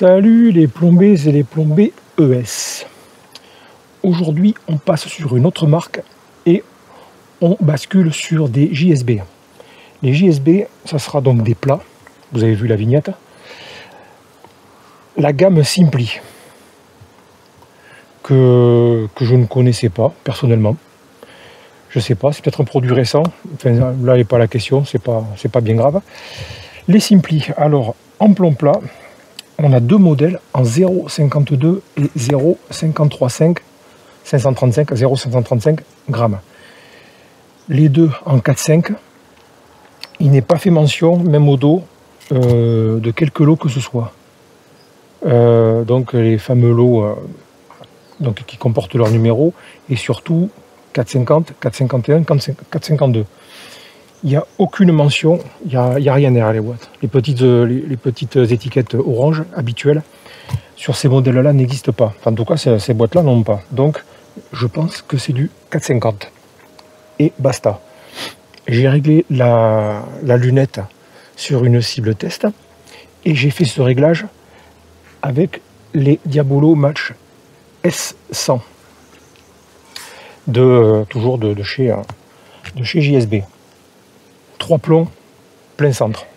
Salut les plombés et les plombés ES. Aujourd'hui, on passe sur une autre marque et on bascule sur des JSB. Les JSB, ça sera donc des plats. Vous avez vu la vignette. La gamme Simply, que je ne connaissais pas personnellement. Je sais pas, c'est peut-être un produit récent. Enfin, là n'est pas la question, c'est pas bien grave. Les Simply, alors en plomb plat, on a deux modèles en 0,52 et 0,535, 0,535 grammes. Les deux en 4,5. Il n'est pas fait mention, même au dos, de quelques lots que ce soit. Donc les fameux lots donc, qui comportent leur numéro, et surtout 4,50, 4,51, 4,52. Il n'y a aucune mention, il n'y a rien derrière les boîtes. Les petites étiquettes orange habituelles sur ces modèles-là n'existent pas. Enfin, en tout cas, ces boîtes-là n'ont pas. Donc, je pense que c'est du 4,50. Et basta. J'ai réglé la lunette sur une cible test. Et j'ai fait ce réglage avec les Diabolo Match S100. Toujours de chez JSB. 3 plombs, plein centre.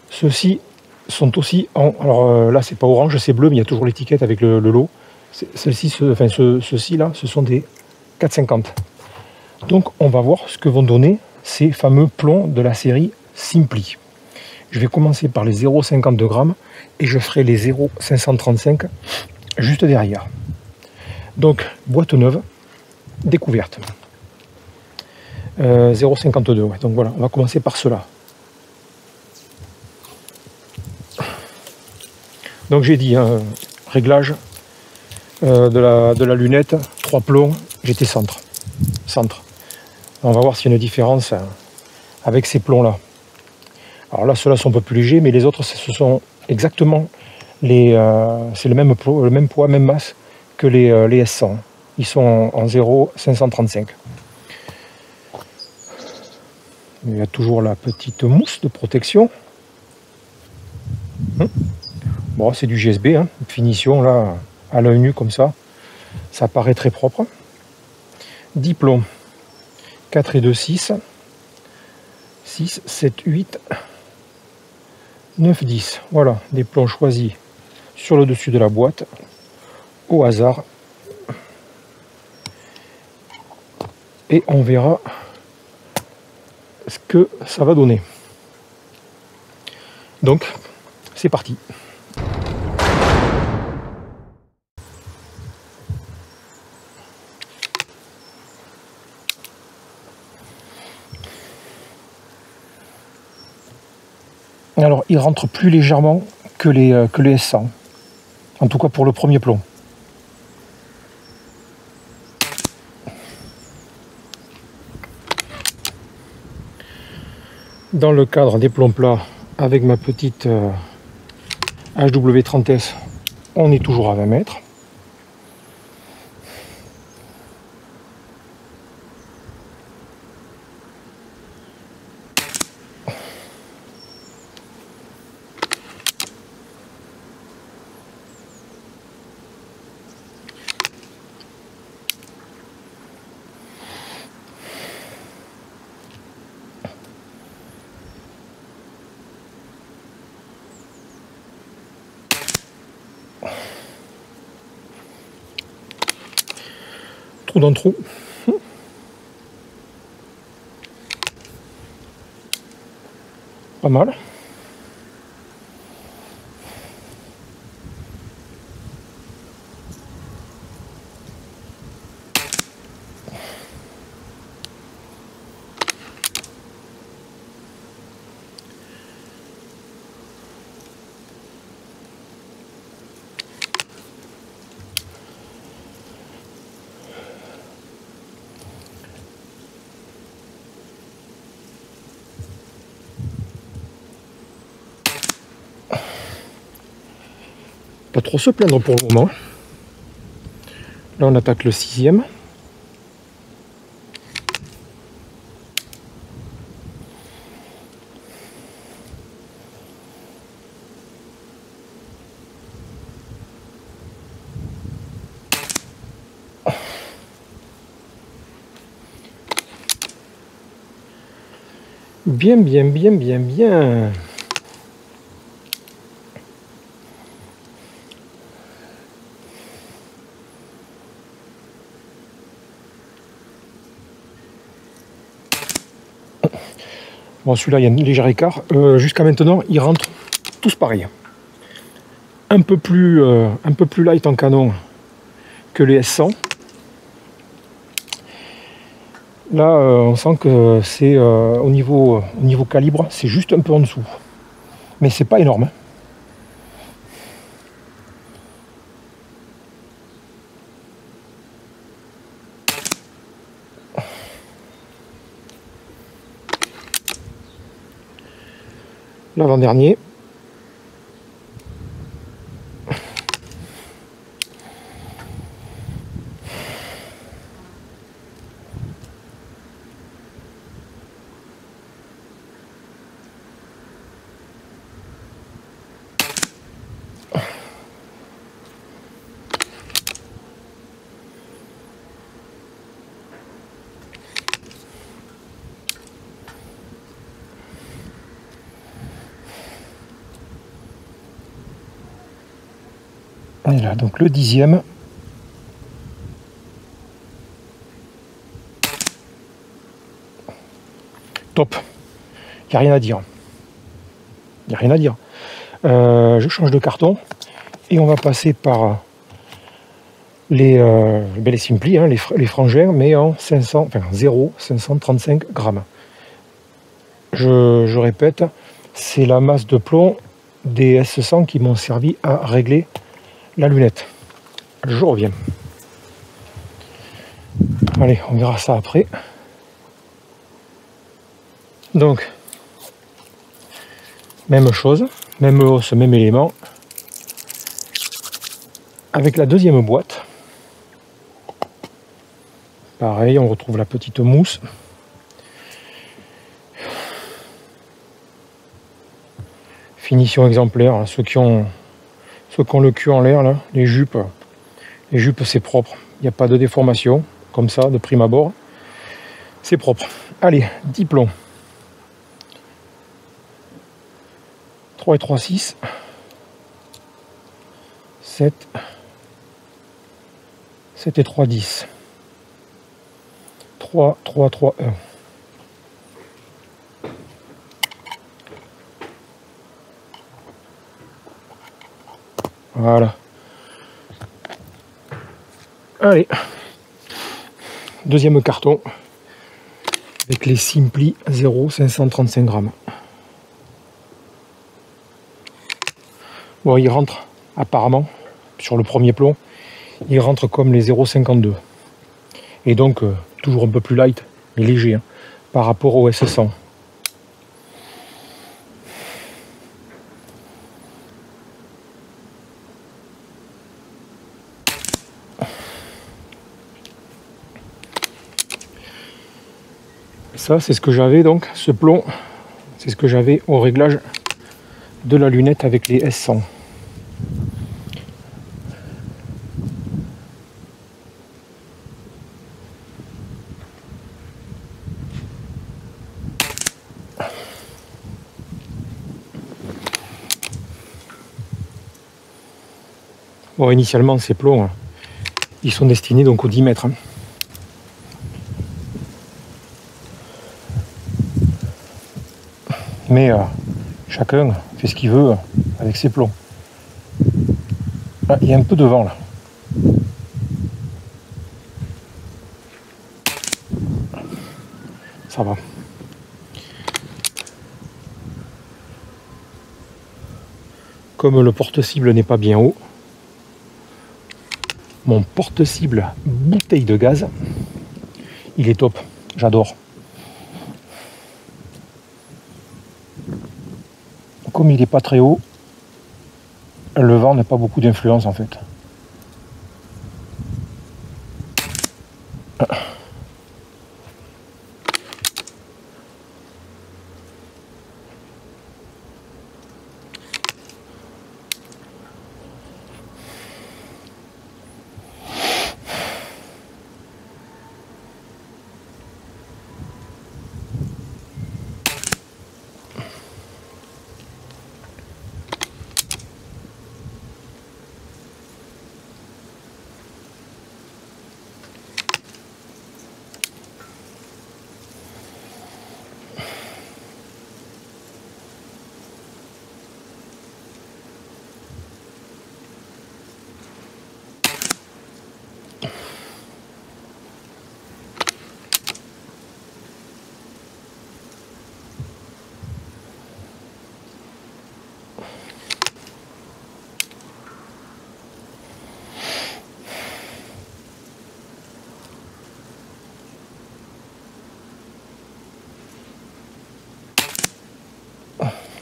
Ceux-ci sont aussi en... Alors là, c'est pas orange, c'est bleu, mais il y a toujours l'étiquette avec le lot. Ceux-ci, là, ce sont des 4,50. Donc, on va voir ce que vont donner ces fameux plombs de la série Simply. Je vais commencer par les 0,52 grammes et je ferai les 0,535 juste derrière. Donc, boîte neuve, découverte. 0,52, ouais. Donc voilà, on va commencer par cela. Donc j'ai dit, réglage de la lunette, 3 plombs, j'étais centre. On va voir s'il y a une différence avec ces plombs-là. Alors là, ceux-là sont un peu plus légers, mais les autres, ce sont exactement c'est le même poids, même masse que les S100. Ils sont en 0,535. Il y a toujours la petite mousse de protection. Bon, c'est du GSB, hein. Finition là, à l'œil nu comme ça paraît très propre. 10 plombs, 4 et 2, 6, 6, 7, 8, 9, 10. Voilà, des plombs choisis sur le dessus de la boîte, au hasard. Et on verra ce que ça va donner. Donc, c'est parti. Alors, il rentre plus légèrement que les S100. En tout cas pour le premier plomb. Dans le cadre des plombs plats, avec ma petite HW30S, on est toujours à 20 mètres. Trou dans le trou. Pas mal. Pas trop se plaindre pour le moment. Là on attaque le 6e. Bien, bien, bien, bien, bien. Bon, celui-là, il y a un léger écart. Jusqu'à maintenant, ils rentrent tous pareils. Un peu plus light en canon que les S100. Là, on sent que c'est au niveau calibre, c'est juste un peu en dessous. Mais c'est pas énorme. L'avant-dernier. Et là, donc le 10e. Top. Il n'y a rien à dire. Il n'y a rien à dire. Je change de carton et on va passer par les Simpli, hein, les frangins, mais en 0,535 grammes. Je répète, c'est la masse de plomb des S100 qui m'ont servi à régler la lunette. Je reviens. Allez, on verra ça après. Donc, même chose, même hausse, même élément. Avec la deuxième boîte, pareil, on retrouve la petite mousse. Finition exemplaire, ceux qui ont le cul en l'air, là, les jupes c'est propre, il n'y a pas de déformation, comme ça, de prime abord, c'est propre. Allez, 10 plombs. 3 et 3, 6. 7. 7 et 3, 10. 3, 3, 3, 1. Voilà. Allez. Deuxième carton. Avec les Simpli 0,535 grammes. Bon, il rentre apparemment, sur le premier plomb, il rentre comme les 0,52. Et donc, toujours un peu plus light, mais léger, hein, par rapport au S100. Ça, c'est ce que j'avais donc, ce plomb, c'est ce que j'avais au réglage de la lunette avec les S100. Bon, initialement, ces plombs, ils sont destinés donc aux 10 mètres. Hein. Mais chacun fait ce qu'il veut avec ses plombs. Ah, il y a un peu de vent là. Ça va. Comme le porte-cible n'est pas bien haut, mon porte-cible bouteille de gaz, il est top. J'adore. Comme il n'est pas très haut, le vent n'a pas beaucoup d'influence en fait.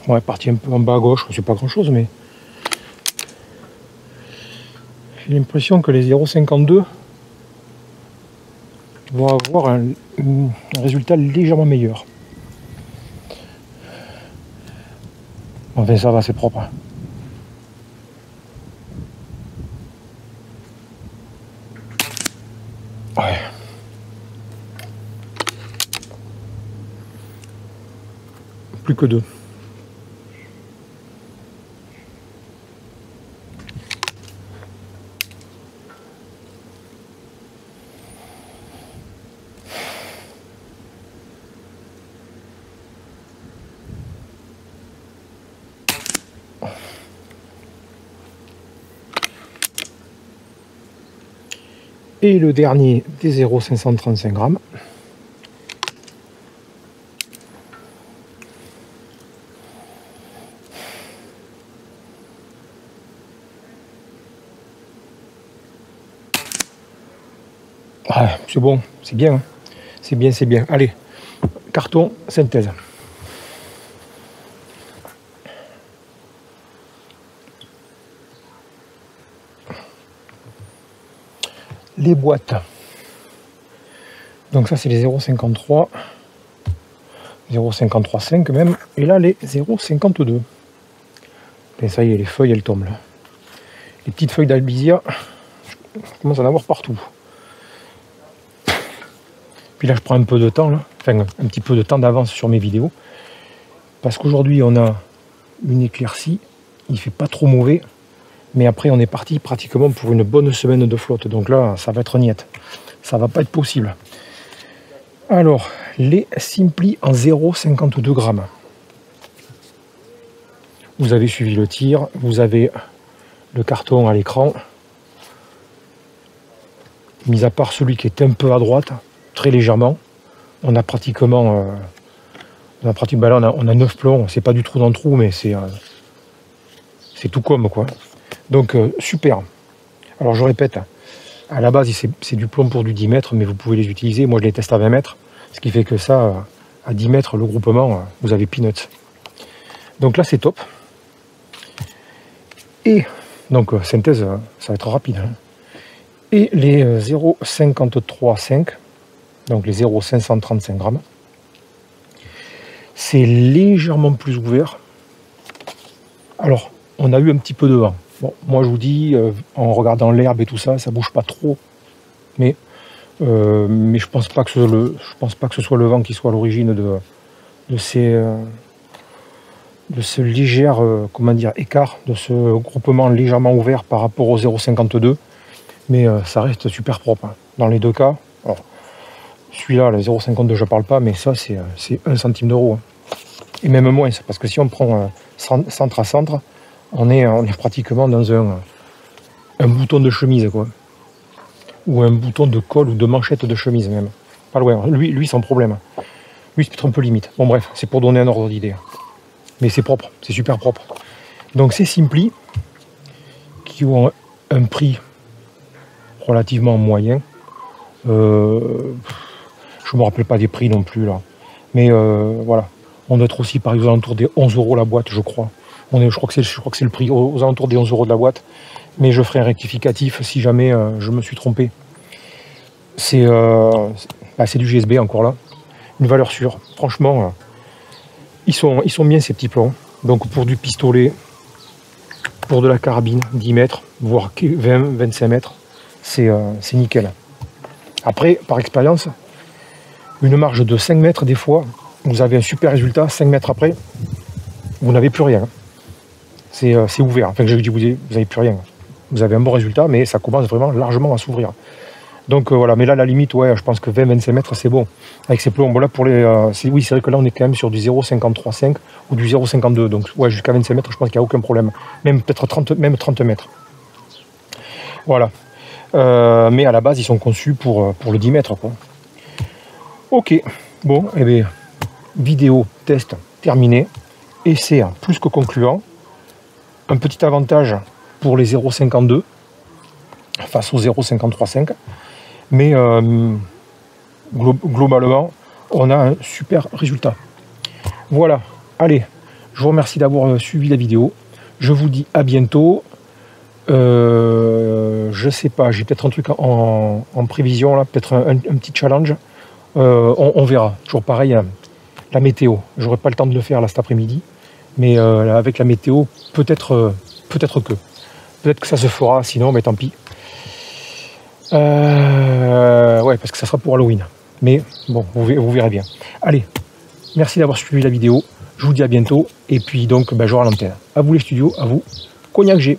Ouais, parti un peu en bas à gauche, c'est pas grand chose, mais j'ai l'impression que les 0,52 vont avoir un résultat légèrement meilleur. Enfin, ça va, c'est propre. Ouais. Plus que 2. Et le dernier des 0,535 grammes. Ah, c'est bon, c'est bien. Hein. C'est bien, c'est bien. Allez, carton, synthèse. Les boîtes. Donc ça c'est les 0,53, 0,535 même, et là les 0,52. Et ça y est, les feuilles elles tombent là. Les petites feuilles d'albizia, je commence à en avoir partout. Puis là je prends un peu de temps, là. Enfin un petit peu de temps d'avance sur mes vidéos, parce qu'aujourd'hui on a une éclaircie, il fait pas trop mauvais. Mais après, on est parti pratiquement pour une bonne semaine de flotte. Donc là, ça va être niette. Ça va pas être possible. Alors, les Simply en 0,52 grammes. Vous avez suivi le tir. Vous avez le carton à l'écran. Mis à part celui qui est un peu à droite, très légèrement. On a pratiquement... ben là, on a 9 plombs. C'est pas du trou dans le trou, mais c'est tout comme, quoi. Donc super. Alors je répète, à la base c'est du plomb pour du 10 mètres, mais vous pouvez les utiliser. Moi je les teste à 20 mètres, ce qui fait que ça, à 10 mètres, le groupement, vous avez peanuts. Donc là c'est top. Et donc synthèse, ça va être rapide. Hein. Et les 0,53,5, donc les 0,535 grammes, c'est légèrement plus ouvert. Alors on a eu un petit peu de vent. Bon, moi je vous dis, en regardant l'herbe et tout ça, ça bouge pas trop, mais je pense pas que ce soit le vent qui soit à l'origine de ce léger comment dire, écart, de ce groupement légèrement ouvert par rapport au 0,52, mais ça reste super propre hein, dans les deux cas. Alors, celui-là, le 0,52, je parle pas, mais ça c'est 1 centime d'euro, hein. Et même moins, parce que si on prend centre à centre, on est pratiquement dans un bouton de chemise, quoi. Ou un bouton de col ou de manchette de chemise, même. Pas loin. Lui sans problème. Lui, c'est peut-être un peu limite. Bon, bref, c'est pour donner un ordre d'idée. Mais c'est propre, c'est super propre. Donc, c'est Simply, qui ont un prix relativement moyen. Je ne me rappelle pas des prix non plus, là. Mais voilà. On doit être aussi, par exemple, autour des 11 € la boîte, je crois. Je crois que c'est le prix aux alentours des 11 € de la boîte, mais je ferai un rectificatif si jamais je me suis trompé. C'est du GSB encore là, une valeur sûre. Franchement, ils sont bien ces petits plombs. Donc pour du pistolet, pour de la carabine, 10 mètres, voire 20-25 mètres, c'est nickel. Après, par expérience, une marge de 5 mètres des fois, vous avez un super résultat, 5 mètres après, vous n'avez plus rien. C'est ouvert, enfin je dis vous n'avez plus rien. Vous avez un bon résultat, mais ça commence vraiment largement à s'ouvrir. Donc voilà, mais là la limite, ouais, je pense que 20-25 mètres c'est bon. Avec ces plombs, bon, là pour les. Oui, c'est vrai que là on est quand même sur du 0,53,5 ou du 0,52. Donc ouais, jusqu'à 25 mètres, je pense qu'il n'y a aucun problème. Même peut-être 30 mètres. Voilà. Mais à la base, ils sont conçus pour le 10 mètres, quoi. Ok, bon, et bien, vidéo, test terminé. Essai plus que concluant. Un petit avantage pour les 0,52 face aux 0,535, mais globalement on a un super résultat. Voilà, allez, Je vous remercie d'avoir suivi la vidéo. Je vous dis à bientôt. Je sais pas, j'ai peut-être un truc en prévision, là, peut-être un petit challenge. On verra. Toujours pareil, la météo. J'aurai pas le temps de le faire là cet après-midi. Mais avec la météo, peut-être que ça se fera, sinon, mais tant pis. Ouais, parce que ça sera pour Halloween. Mais bon, vous verrez bien. Allez, merci d'avoir suivi la vidéo. Je vous dis à bientôt. Et puis donc, je rends l'antenne. À vous les studios, à vous, Cognac G.